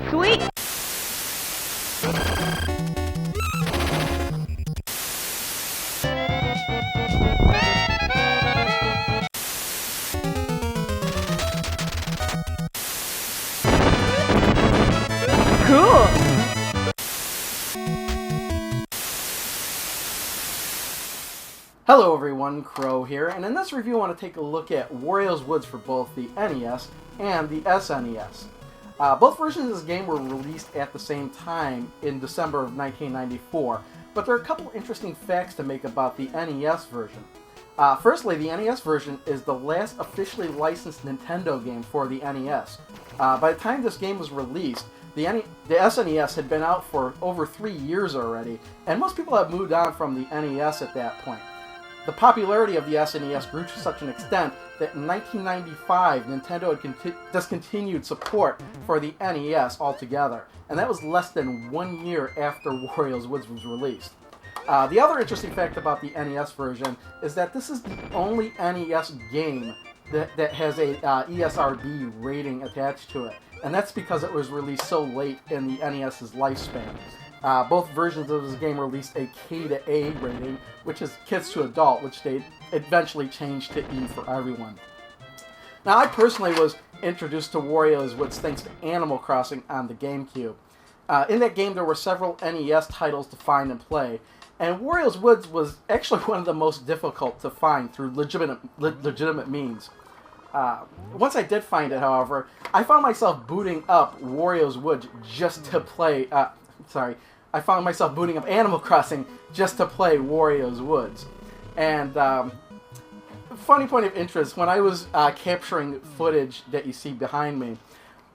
Sweet! Cool! Hello everyone, Crow here, and in this review I want to take a look at Wario's Woods for both the NES and the SNES. Both versions of this game were released at the same time in December of 1994, but there are a couple interesting facts to make about the NES version. Firstly, the NES version is the last officially licensed Nintendo game for the NES. By the time this game was released, the SNES had been out for over 3 years already, and most people have moved on from the NES at that point. The popularity of the SNES grew to such an extent that in 1995, Nintendo had discontinued support for the NES altogether, and that was less than 1 year after Wario's Woods was released. The other interesting fact about the NES version is that this is the only NES game that has a ESRB rating attached to it, and that's because it was released so late in the NES's lifespan. Both versions of this game released a K to A rating, which is kids to adult, which they eventually changed to E for everyone. Now, I personally was introduced to Wario's Woods thanks to Animal Crossing on the GameCube. In that game, there were several NES titles to find and play, and Wario's Woods was actually one of the most difficult to find through legitimate means. Once I did find it, however, I found myself booting up Wario's Woods just to play... I found myself booting up Animal Crossing just to play Wario's Woods. And, funny point of interest, when I was capturing footage that you see behind me,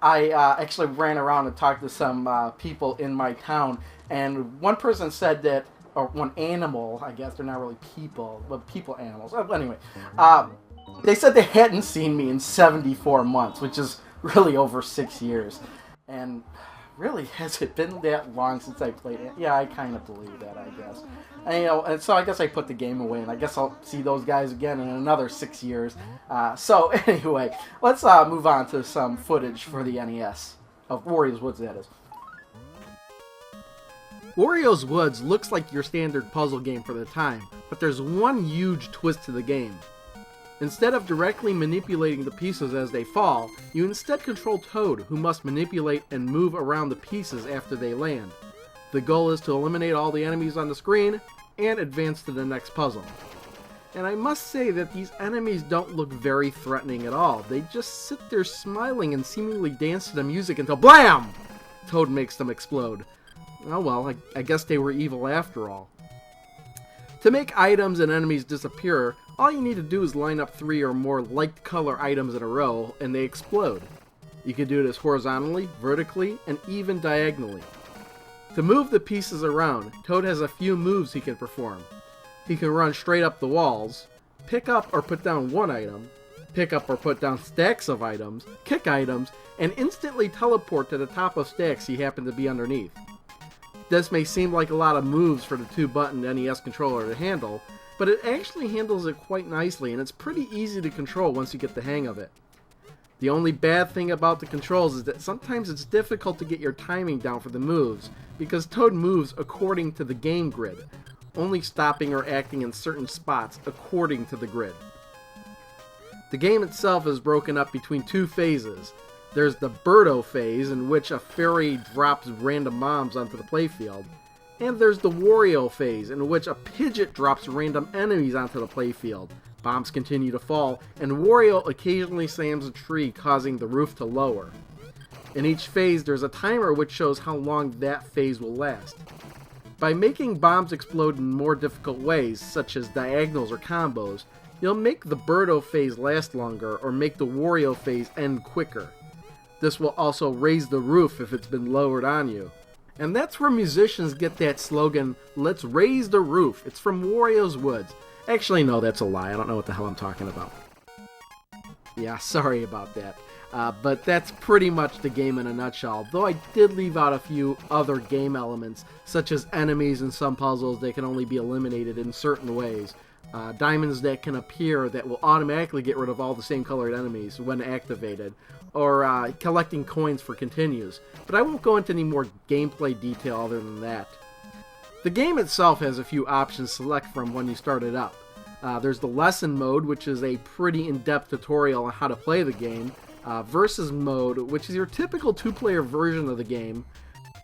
I actually ran around and talked to some people in my town, and one person said that, or one animal, I guess, they're not really people, but people animals. Anyway, they said they hadn't seen me in 74 months, which is really over 6 years. And... really, has it been that long since I played it? Yeah, I kind of believe that, I guess. And, and so I guess I put the game away, and I guess I'll see those guys again in another 6 years. So anyway, let's move on to some footage for the NES of Wario's Woods, that is. Wario's Woods looks like your standard puzzle game for the time, but there's one huge twist to the game. Instead of directly manipulating the pieces as they fall, you instead control Toad, who must manipulate and move around the pieces after they land. The goal is to eliminate all the enemies on the screen and advance to the next puzzle. And I must say that these enemies don't look very threatening at all. They just sit there smiling and seemingly dance to the music until BLAM! Toad makes them explode. Oh well, I guess they were evil after all. To make items and enemies disappear, all you need to do is line up 3 or more light color items in a row, and they explode. You can do this horizontally, vertically, and even diagonally. To move the pieces around, Toad has a few moves he can perform. He can run straight up the walls, pick up or put down one item, pick up or put down stacks of items, kick items, and instantly teleport to the top of stacks he happened to be underneath. This may seem like a lot of moves for the 2-button NES controller to handle, but it actually handles it quite nicely, and it's pretty easy to control once you get the hang of it. The only bad thing about the controls is that sometimes it's difficult to get your timing down for the moves, because Toad moves according to the game grid, only stopping or acting in certain spots according to the grid. The game itself is broken up between 2 phases. There's the Birdo phase, in which a fairy drops random bombs onto the playfield, and there's the Wario phase, in which a Pidgeot drops random enemies onto the playfield. Bombs continue to fall, and Wario occasionally slams a tree, causing the roof to lower. In each phase, there's a timer which shows how long that phase will last. By making bombs explode in more difficult ways, such as diagonals or combos, you'll make the Birdo phase last longer, or make the Wario phase end quicker. This will also raise the roof if it's been lowered on you. And that's where musicians get that slogan, "Let's raise the roof." It's from Wario's Woods. Actually, no, that's a lie. I don't know what the hell I'm talking about. Yeah, sorry about that. But that's pretty much the game in a nutshell, though I did leave out a few other game elements, such as enemies and some puzzles that can only be eliminated in certain ways, diamonds that can appear that will automatically get rid of all the same colored enemies when activated, or collecting coins for continues, but I won't go into any more gameplay detail other than that. The game itself has a few options to select from when you start it up. There's the lesson mode, which is a pretty in-depth tutorial on how to play the game, versus mode, which is your typical two-player version of the game,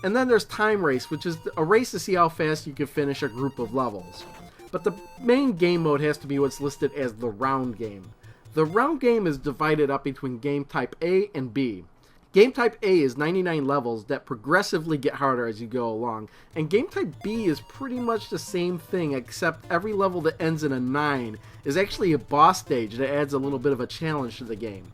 and then there's time race, which is a race to see how fast you can finish a group of levels. But the main game mode has to be what's listed as the round game. The round game is divided up between game type A and B. Game type A is 99 levels that progressively get harder as you go along, and game type B is pretty much the same thing, except every level that ends in a 9 is actually a boss stage that adds a little bit of a challenge to the game.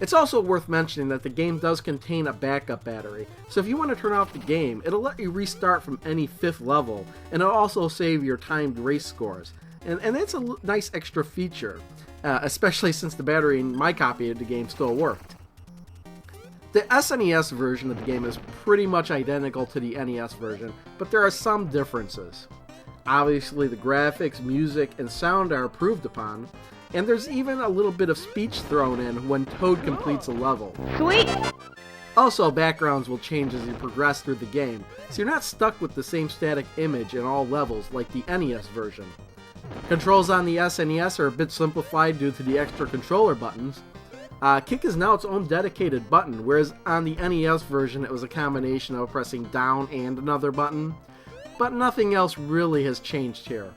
It's also worth mentioning that the game does contain a backup battery, so if you want to turn off the game, it'll let you restart from any 5th level, and it'll also save your timed race scores. And that's a nice extra feature, especially since the battery in my copy of the game still worked. The SNES version of the game is pretty much identical to the NES version, but there are some differences. Obviously, the graphics, music, and sound are improved upon, and there's even a little bit of speech thrown in when Toad completes a level. Sweet! Also, backgrounds will change as you progress through the game, so you're not stuck with the same static image in all levels like the NES version. Controls on the SNES are a bit simplified due to the extra controller buttons. Kick is now its own dedicated button, whereas on the NES version it was a combination of pressing down and another button, but nothing else really has changed here.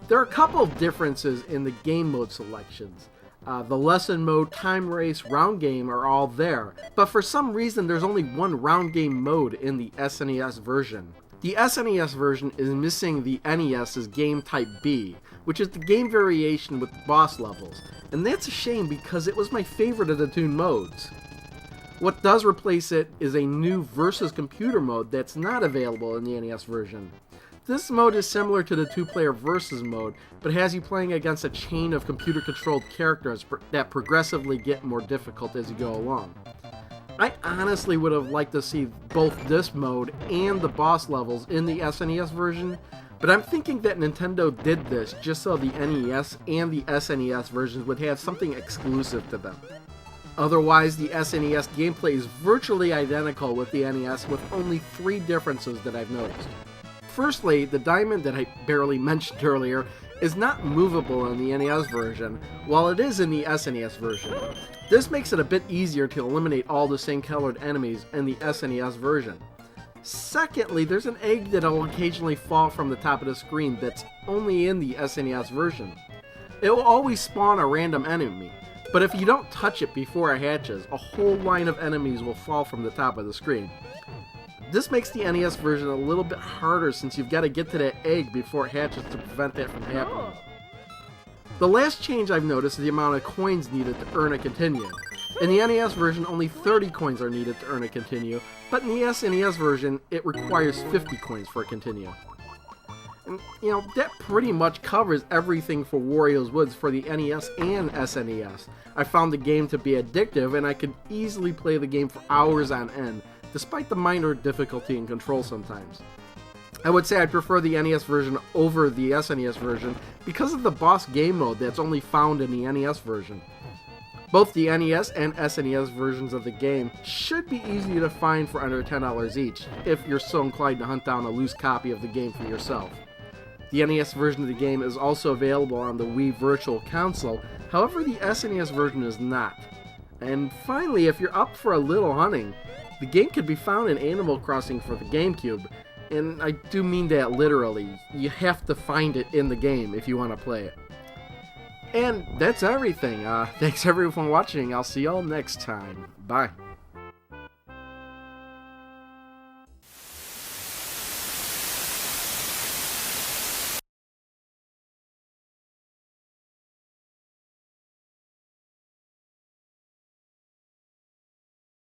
There are a couple of differences in the game mode selections. The lesson mode, time race, round game are all there, but for some reason there's only one round game mode in the SNES version. The SNES version is missing the NES's game type B, which is the game variation with boss levels, and that's a shame because it was my favorite of the two modes. What does replace it is a new versus computer mode that's not available in the NES version. This mode is similar to the two-player versus mode, but has you playing against a chain of computer-controlled characters that progressively get more difficult as you go along. I honestly would have liked to see both this mode and the boss levels in the SNES version, but I'm thinking that Nintendo did this just so the NES and the SNES versions would have something exclusive to them. Otherwise, the SNES gameplay is virtually identical with the NES, with only 3 differences that I've noticed. Firstly, the diamond that I barely mentioned earlier is not movable in the NES version, while it is in the SNES version. This makes it a bit easier to eliminate all the same colored enemies in the SNES version. Secondly, there's an egg that will occasionally fall from the top of the screen that's only in the SNES version. It will always spawn a random enemy, but if you don't touch it before it hatches, a whole line of enemies will fall from the top of the screen. This makes the NES version a little bit harder since you've got to get to that egg before it hatches to prevent that from happening. The last change I've noticed is the amount of coins needed to earn a continue. In the NES version, only 30 coins are needed to earn a continue, but in the SNES version, it requires 50 coins for a continue. And, that pretty much covers everything for Wario's Woods for the NES and SNES. I found the game to be addictive, and I could easily play the game for hours on end, despite the minor difficulty in control sometimes. I would say I prefer the NES version over the SNES version because of the boss game mode that's only found in the NES version. Both the NES and SNES versions of the game should be easy to find for under $10 each, if you're so inclined to hunt down a loose copy of the game for yourself. The NES version of the game is also available on the Wii Virtual Console, however the SNES version is not. And finally, if you're up for a little hunting, the game can be found in Animal Crossing for the GameCube, and I do mean that literally. You have to find it in the game if you want to play it. And that's everything. Thanks everyone for watching. I'll see y'all next time. Bye.